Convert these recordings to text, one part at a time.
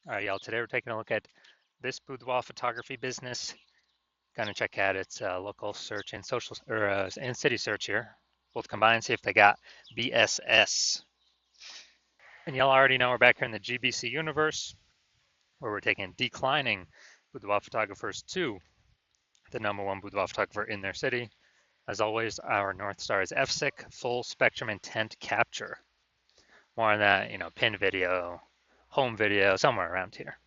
All right, y'all. Today we're taking a look at this boudoir photography business. Gonna check out its local search and social and city search here. Both combined, see if they got BSS. And y'all already know we're back here in the GBC universe, where we're taking declining boudoir photographers to the #1 boudoir photographer in their city. As always, our North Star is FSIC, full spectrum intent capture. More on that, pin video, home video, somewhere around here.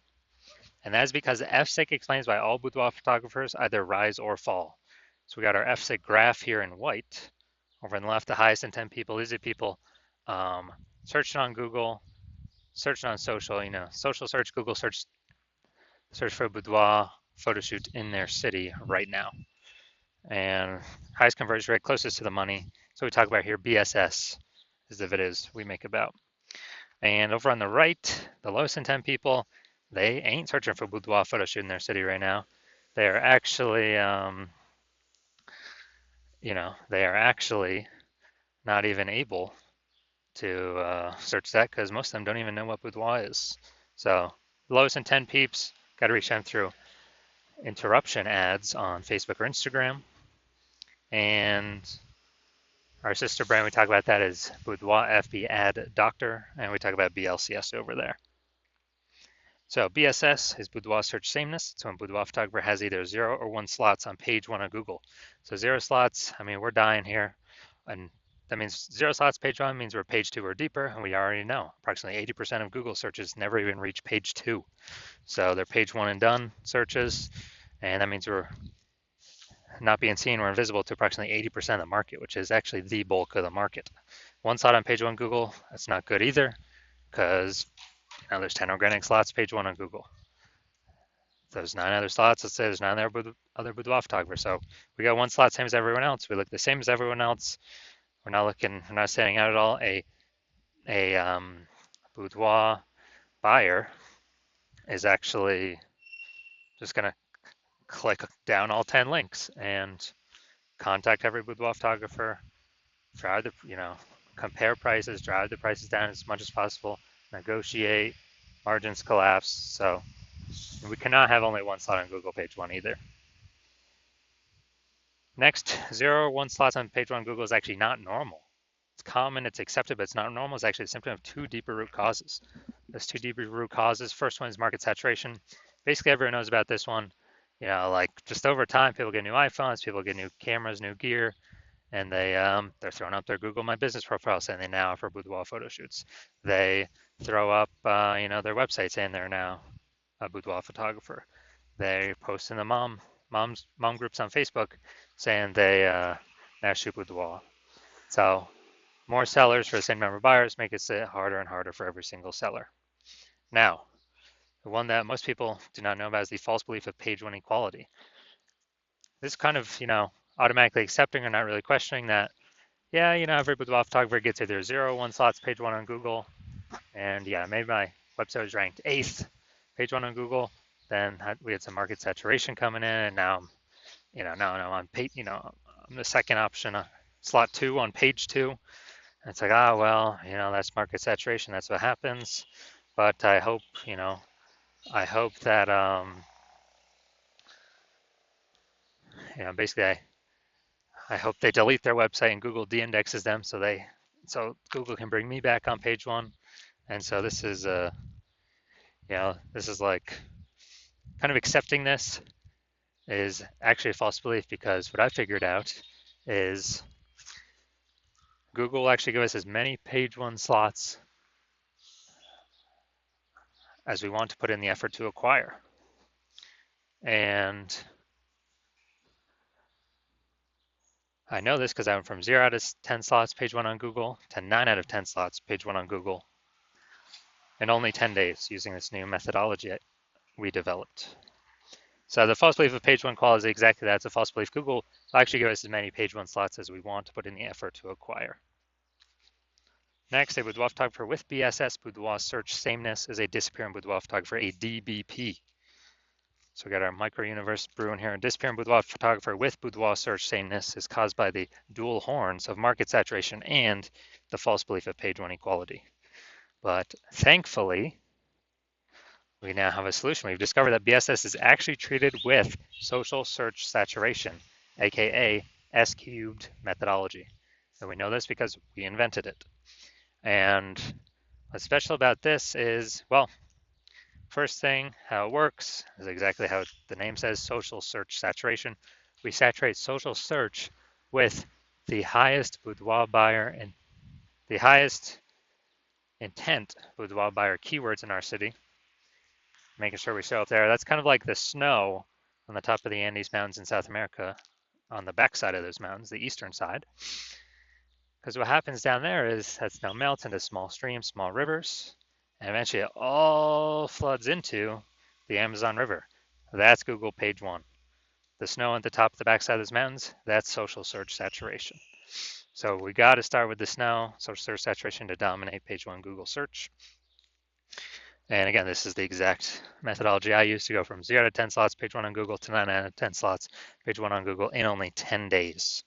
And that is because FSIC explains why all boudoir photographers either rise or fall. So we got our FSIC graph here in white. Over on the left, the highest intent people, easy people, searching on Google, searching on social, social search, Google search for a boudoir photo shoot in their city right now. And highest conversion rate, closest to the money. So we talk about here, BSS is the videos we make about. And over on the right, the lowest intent people, they ain't searching for boudoir photo shoot in their city right now. They are actually, they are actually not even able to search that because most of them don't even know what boudoir is. So lowest intent peeps, got to reach them through interruption ads on Facebook or Instagram. And our sister brand, we talk about that as Boudoir FB Ad Doctor, and we talk about BLCS over there. So BSS is Boudoir Search Sameness. So when boudoir photographer has either 0 or 1 slots on page 1 on Google. So 0 slots, I mean, we're dying here. And that means 0 slots page 1 means we're page 2 or deeper, and we already know approximately 80% of Google searches never even reach page 2. So they're page 1 and done searches, and that means we're not being seen, we're invisible to approximately 80% of the market, which is actually the bulk of the market. 1 slot on page 1 Google, that's not good either, because there's 10 organic slots, page 1 on Google. There's 9 other slots. Let's say there's 9 other boudoir photographers. So we got 1 slot, same as everyone else. We look the same as everyone else. We're not standing out at all. A boudoir buyer is actually just going to click down all 10 links and contact every boudoir photographer, drive the, compare prices, drive the prices down as much as possible, negotiate, margins collapse. So we cannot have only 1 slot on Google page 1 either. Next, 0 or 1 slots on page 1 Google is actually not normal. It's common, it's accepted, but it's not normal. It's actually a symptom of 2 deeper root causes. There's 2 deeper root causes. First one is market saturation. Basically, everyone knows about this one. Like just over time, people get new iPhones, people get new cameras, new gear, and they're throwing up their Google My Business profile saying they now offer boudoir photo shoots. They throw up, their website saying they're now a boudoir photographer. They post in the mom groups on Facebook saying they now shoot boudoir. So more sellers for the same number of buyers make it harder and harder for every single seller. Now, the one that most people do not know about is the false belief of page 1 equality. This kind of, automatically accepting or not really questioning that, yeah, every boudoir photographer gets either 0 or 1 slots page 1 on Google, and yeah, maybe my website was ranked 8th page 1 on Google. Then we had some market saturation coming in, and now I'm on page, I'm the second option, slot 2 on page 2. And it's like, well, that's market saturation. That's what happens. But I hope, that, basically I hope they delete their website and Google de-indexes them so Google can bring me back on page 1. And so this is this is like kind of accepting this is actually a false belief, because what I figured out is Google will actually give us as many page 1 slots as we want to put in the effort to acquire. And I know this because I went from 0 out of 10 slots page 1 on Google to 9 out of 10 slots page 1 on Google in only 10 days using this new methodology we developed. So the false belief of page 1 quality is exactly that. It's a false belief. Google will actually give us as many page 1 slots as we want to put in the effort to acquire. Next, a boudoir photographer with BSS, boudoir search sameness, is a disappearing boudoir photographer, a DBP. So we got our micro universe brewing here. A disappearing boudoir photographer with boudoir search sameness is caused by the dual horns of market saturation and the false belief of page 1 equality. But thankfully, we now have a solution. We've discovered that BSS is actually treated with social search saturation, aka S cubed methodology. And we know this because we invented it. And what's special about this is, well, first thing, how it works is exactly how the name says, social search saturation. We saturate social search with the highest boudoir buyer and the highest intent boudoir buyer keywords in our city, making sure we show up there. That's kind of like the snow on the top of the Andes Mountains in South America, on the backside of those mountains, the eastern side. Because what happens down there is that snow melts into small streams, small rivers, and eventually it all floods into the Amazon River. That's Google page one. The snow at the top of the backside of those mountains, that's social search saturation. So we got to start with the snow, social search saturation to dominate page one Google search. And again, this is the exact methodology I use to go from 0 to 10 slots page one on Google to 9 out of 10 slots page one on Google in only 10 days.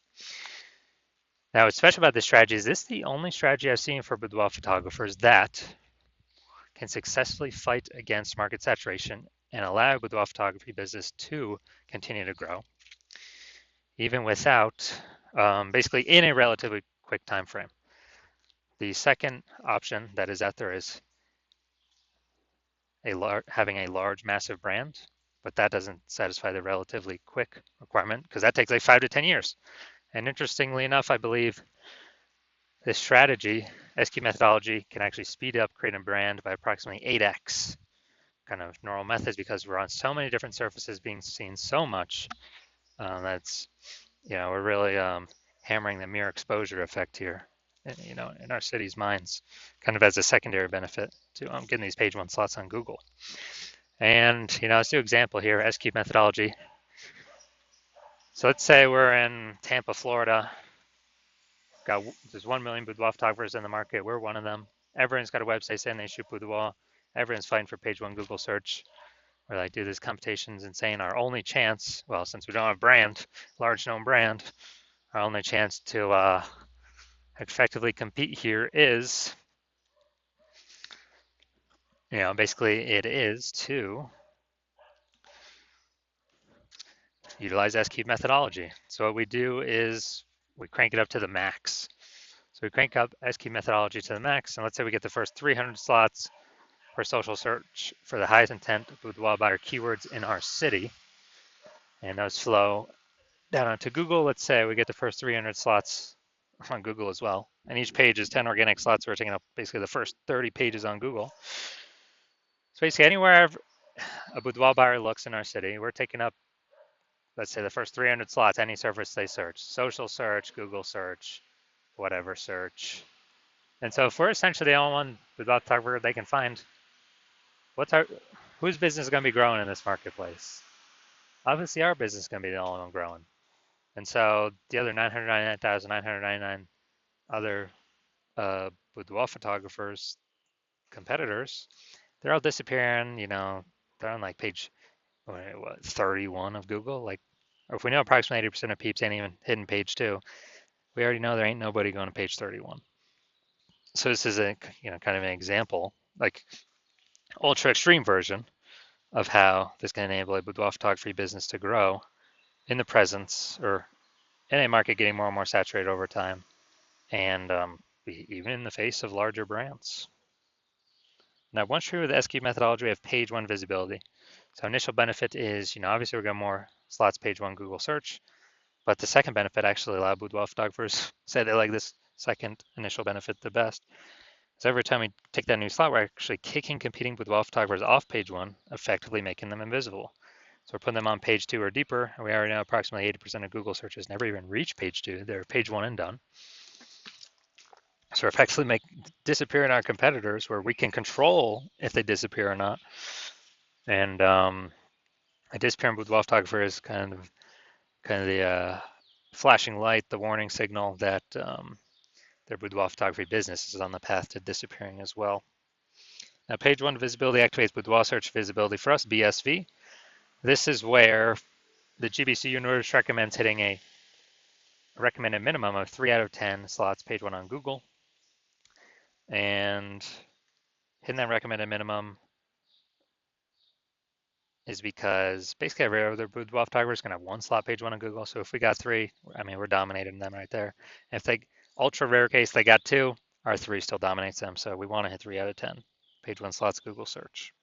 Now, what's special about this strategy is this is the only strategy I've seen for boudoir photographers that can successfully fight against market saturation and allow boudoir photography business to continue to grow, even without, basically in a relatively quick time frame. The second option that is out there is having a large, massive brand, but that doesn't satisfy the relatively quick requirement because that takes like 5 to 10 years. And interestingly enough, I believe this strategy, SQ methodology, can actually speed up creating a brand by approximately 8x kind of normal methods because we're on so many different surfaces being seen so much. That's, we're really hammering the mere exposure effect here, in our city's minds, kind of as a secondary benefit to getting these page one slots on Google. And, let's do an example here, SQ methodology. So let's say we're in Tampa, Florida. There's 1 million boudoir photographers in the market. We're one of them. Everyone's got a website saying they shoot boudoir. Everyone's fighting for page one Google search. We're like, do this competitions and saying our only chance, well, since we don't have a brand, large known brand, our only chance to effectively compete here is, basically it is to utilize S-cube methodology. So what we do is we crank it up to the max. So we crank up S-cube methodology to the max, and let's say we get the first 300 slots for social search for the highest intent boudoir buyer keywords in our city, and those flow down onto Google. Let's say we get the first 300 slots on Google as well, and each page is 10 organic slots. We're taking up basically the first 30 pages on Google. So basically anywhere a boudoir buyer looks in our city, we're taking up, let's say, the first 300 slots, any surface they search, social search, Google search, whatever search. And so if we're essentially the only one boudoir photographer they can find, whose business is going to be growing in this marketplace? Obviously our business is going to be the only one growing. And so the other 999,999 other boudoir photographers, competitors, they're all disappearing. They're on like page 31 of Google. Like, or if we know approximately 80% of peeps ain't even hitting page 2, we already know there ain't nobody going to page 31. So this is a kind of an example, like ultra extreme version of how this can enable a boudoir photography business to grow in the presence or in a market getting more and more saturated over time, and even in the face of larger brands. Now, once true with the SQ methodology, we have page one visibility. So initial benefit is, obviously we're getting more slots page one Google search, but the second benefit actually a lot of boudoir photographers say they like this second initial benefit the best. So every time we take that new slot, we're actually kicking competing boudoir photographers off page one, effectively making them invisible. So we're putting them on page 2 or deeper, and we already know approximately 80% of Google searches never even reach page 2. They're page 1 and done. So we're effectively disappearing our competitors where we can control if they disappear or not. And a disappearing boudoir photographer is kind of the flashing light, the warning signal that their boudoir photography business is on the path to disappearing as well. Now, page 1 visibility activates boudoir search visibility for us, BSV. This is where the GBC universe recommends hitting a recommended minimum of 3 out of 10 slots page 1 on Google. And hitting that recommended minimum is because basically every other boudoir photographer is going to have one slot page one on Google. So if we got three, I mean, we're dominating them right there. If they, ultra rare case, they got two, our three still dominates them. So we want to hit 3 out of 10. Page one slots Google search.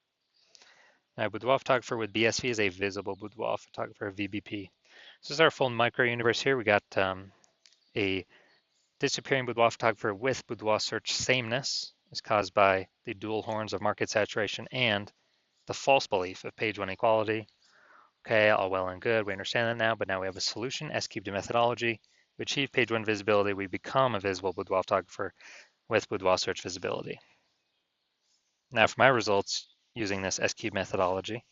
Now, boudoir photographer with BSV is a visible boudoir photographer, VBP. This is our full micro universe here. We got a disappearing boudoir photographer with boudoir search sameness is caused by the dual horns of market saturation and the false belief of page one equality. Okay, all well and good. We understand that now, but now we have a solution, S-cubed methodology. We achieve page one visibility. We become a visible boudoir photographer with boudoir search visibility. Now for my results using this S-cubed methodology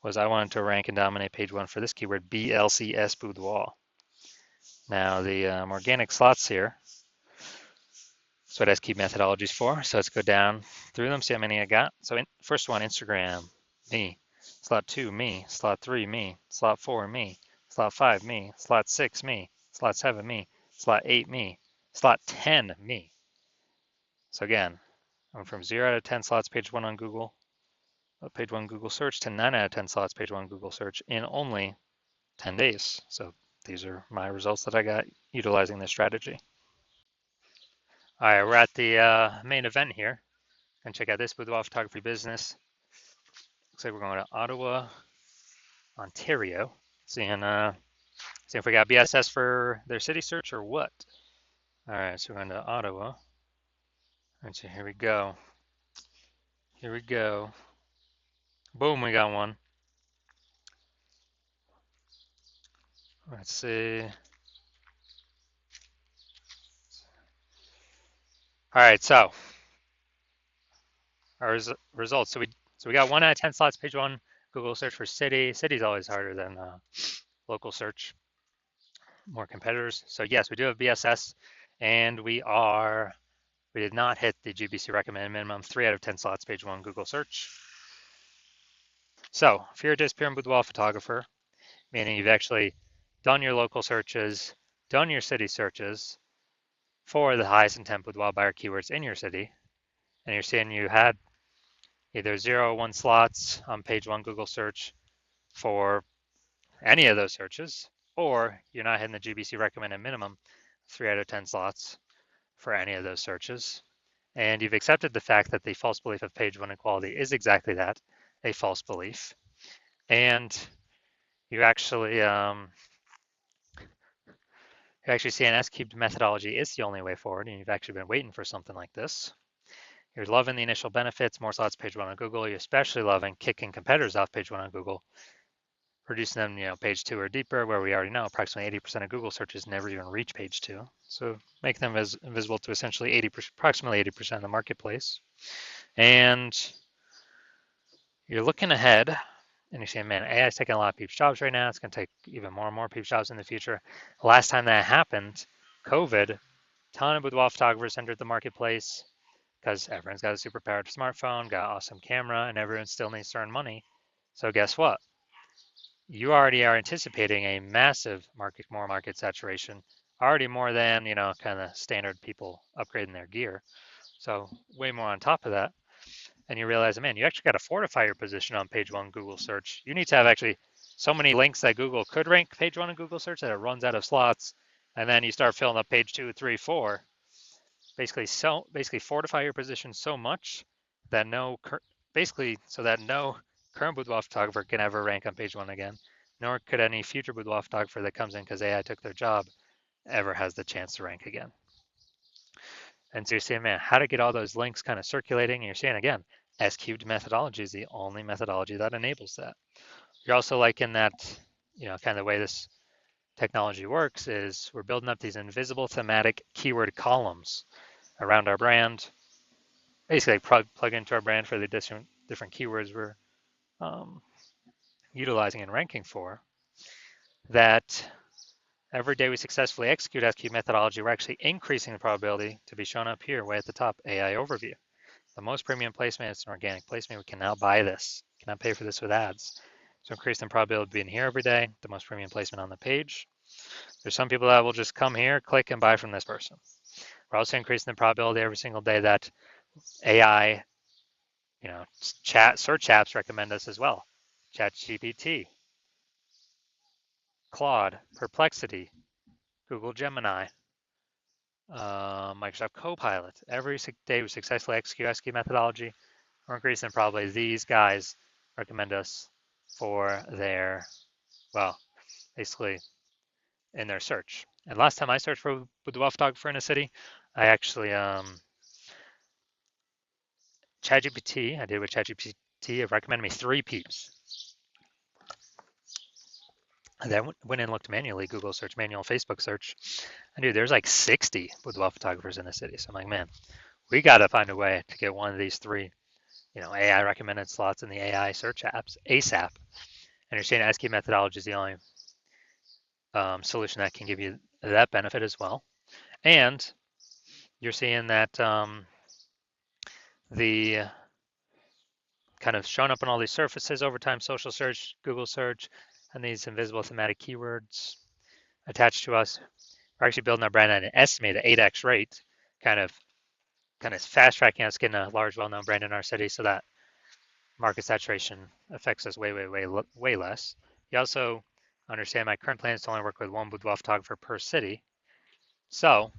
was I wanted to rank and dominate page one for this keyword, BLCS boudoir. Now the organic slots here, that's what S-cubed methodology is for. So let's go down through them, see how many I got. So first one, Instagram, me. Slot 2, me. Slot 3, me. Slot 4, me. Slot 5, me. Slot 6, me. Slot 7, me. Slot 8, me. Slot 10, me. So again, I'm from 0 out of 10 slots page one on Google, page one Google search, to 9 out of 10 slots page one Google search in only 10 days. So these are my results that I got utilizing this strategy. All right, we're at the main event here. And check out this boudoir photography business. Looks like we're going to Ottawa, Ontario. Seeing if we got BSS for their city search or what. All right, so we're going to Ottawa. All right, so here we go. Here we go. Boom, we got one. Let's see. All right, so our results. So we got 1 out of 10 slots, page one, Google search for city. City's always harder than local search. More competitors. So yes, we do have BSS, and we did not hit the GBC recommended minimum, 3 out of 10 slots, page one, Google search. So if you're a disappearing boudoir photographer, meaning you've actually done your local searches, done your city searches for the highest intent boudoir buyer keywords in your city, and you're seeing you had either 0 or 1 slots on page one Google search for any of those searches, or you're not hitting the GBC recommended minimum, 3 out of 10 slots for any of those searches, and you've accepted the fact that the false belief of page one equality is exactly that, a false belief, and you actually see an S-cubed methodology is the only way forward, and you've actually been waiting for something like this. You're loving the initial benefits, more slots page one on Google. You're especially loving kicking competitors off page one on Google, reducing them, page two or deeper, where we already know approximately 80% of Google searches never even reach page two. So make them invisible to essentially approximately 80% of the marketplace. And you're looking ahead and you're saying, man, AI is taking a lot of people's jobs right now. It's going to take even more and more people's jobs in the future. Last time that happened, COVID, a ton of boudoir photographers entered the marketplace because everyone's got a super powered smartphone, got awesome camera, and everyone still needs to earn money. So guess what? You already are anticipating a massive market saturation, already more than, kind of standard people upgrading their gear. So way more on top of that. And you realize, man, you actually got to fortify your position on page one Google search. You need to have actually so many links that Google could rank page one in Google search that it runs out of slots. And then you start filling up page 2, 3, 4. Basically fortify your position so much that no current boudoir photographer can ever rank on page one again, nor could any future boudoir photographer that comes in because AI took their job ever has the chance to rank again. And so you're saying, man, how to get all those links kind of circulating? And you're saying, again, S-cubed methodology is the only methodology that enables that. You're also liking that, kind of the way this technology works is we're building up these invisible thematic keyword columns around our brand, basically plug into our brand for the different keywords we're utilizing and ranking for, that every day we successfully execute S-cubed methodology, we're actually increasing the probability to be shown up here way at the top, AI overview. The most premium placement is an organic placement. We can now buy this, cannot pay for this with ads. So increasing the probability of being here every day, the most premium placement on the page. There's some people that will just come here, click and buy from this person. We're also increasing the probability every single day that AI, search apps recommend us as well. ChatGPT, Claude, Perplexity, Google Gemini, Microsoft Copilot. Every day we successfully execute SQ methodology, we're increasing probably these guys recommend us for their, well, basically in their search. And last time I searched for boudoir photographer in a city, I actually ChatGPT. I did with ChatGPT. It recommended me 3 peeps. And then went and looked manually, Google search, manual Facebook search. And dude, there's like 60 boudoir photographers in the city. So I'm like, man, we got to find a way to get one of these 3, AI recommended slots in the AI search apps ASAP. And you're seeing SQ methodology is the only solution that can give you that benefit as well. And you're seeing that the kind of showing up on all these surfaces over time, social search, Google search, and these invisible thematic keywords attached to us. We're actually building our brand at an estimated 8x rate, kind of fast tracking us getting a large, well-known brand in our city, so that market saturation affects us way less. You also understand my current plan is to only work with one boudoir photographer per city, so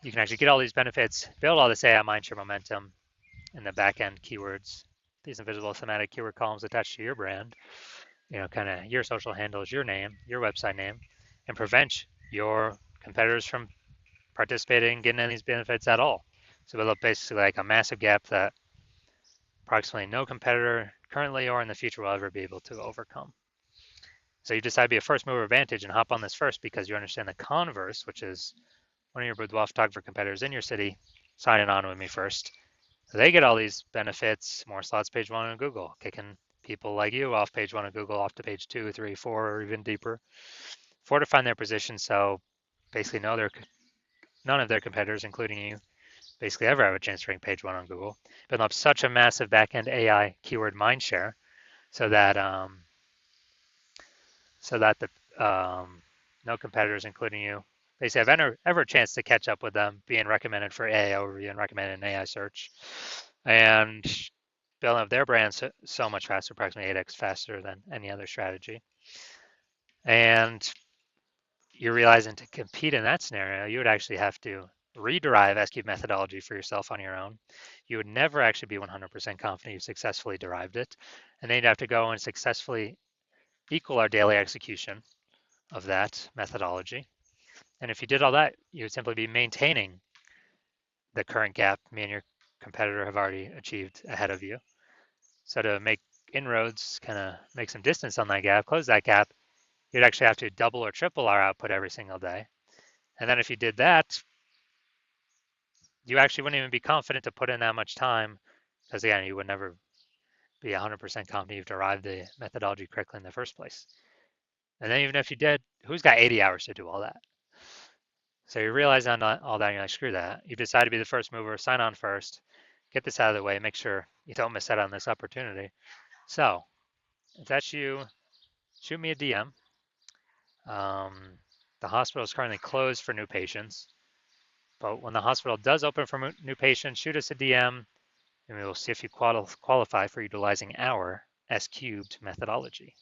you can actually get all these benefits, build all this AI mindshare momentum in the back end keywords, these invisible thematic keyword columns attached to your brand, kind of your social handles, your name, your website name, and prevent your competitors from participating, getting any of these benefits at all. So we'll look basically like a massive gap that approximately no competitor currently or in the future will ever be able to overcome. So you decide to be a first mover advantage and hop on this first because you understand the converse, which is one of your boudoir photographer competitors in your city signing on with me first. They get all these benefits, more slots page 1 on Google, kicking people like you off page 1 of Google off to page 2, 3, 4, or even deeper, fortifying their position. So basically none of their competitors, including you, basically ever have a chance to rank page 1 on Google. Building up such a massive backend AI keyword mindshare so that the no competitors, including you, basically have ever a chance to catch up with them, being recommended for AI overview and recommended in AI search, and building up their brand so much faster, approximately 8x faster than any other strategy. And you're realizing to compete in that scenario, you would actually have to rederive SQ methodology for yourself on your own. You would never actually be 100% confident you successfully derived it. And then you'd have to go and successfully equal our daily execution of that methodology. And if you did all that, you would simply be maintaining the current gap me and your competitor have already achieved ahead of you. So to make inroads, kind of make some distance on that gap, close that gap, you'd actually have to double or triple our output every single day. And then if you did that, you actually wouldn't even be confident to put in that much time because, again, you would never be 100% confident you've derived the methodology correctly in the first place. And then even if you did, who's got 80 hours to do all that? So you realize on all that, and you're like, screw that. You decide to be the first mover, sign on first, get this out of the way, make sure you don't miss out on this opportunity. So if that's you, shoot me a DM. The hospital is currently closed for new patients, but when the hospital does open for new patients, shoot us a DM, and we will see if you qualify for utilizing our S cubed methodology.